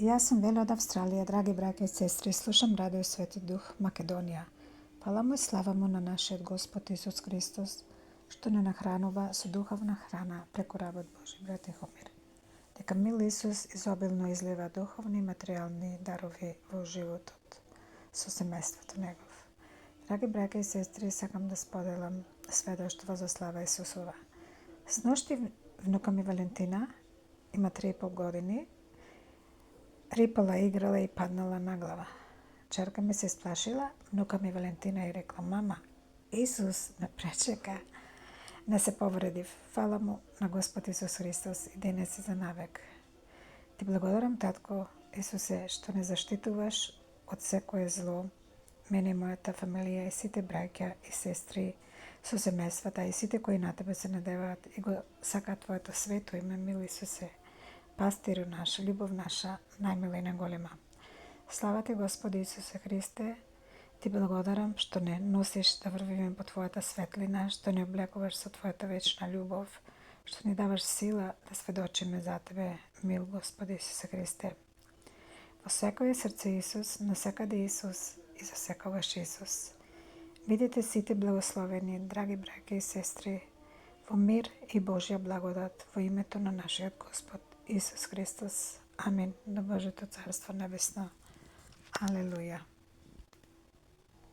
Јас сум Вела од Австралија, драги браќа и сестри, слушам Радио Свети Дух, Македонија. Фала му и слава му на нашиот Господ Исус Христос, што не нахранува со духовна храна преку работ Божи, брат Тихомир. Дека мил Исус изобилно излива духовни и материјални дарови во животот со семејството Негов. Драги браќа и сестри, сакам да споделам сведоштво за слава Исусова. Сношти внука ми Валентина има 3,5 години, рипала, играла и паднала на глава. Черка ми се сплашила, внука ми Валентина и рекла: "Мама, Исус ме пречека." Не се повредив. Фала му на Господ Исус Христос и денес и за навек. Ти благодарам, татко Исусе, што не заштитуваш од секое зло мене и мојата фамилија и сите браќа и сестри со семејствата и сите кои на тебе се надеваат и го сакаат твоето свето име, мил Исусе, пастиру наш, љубов наша, најмила и најголема. Слава ти, Господи Исусе Христе, ти благодарам што не носиш да врвиме по твојата светлина, што не облекуваш со твојата вечна љубов, што ни даваш сила да сведочиме за тебе, мил Господи Исусе Христе. Во секое срце Исус, насекаде Исус и за секогаш Исус. Бидете сите благословени, драги браќа и сестри, во мир и Божја благодат во името на нашиот Господ Исус Христос. Амин. На Божето царство небесно. Алелуја.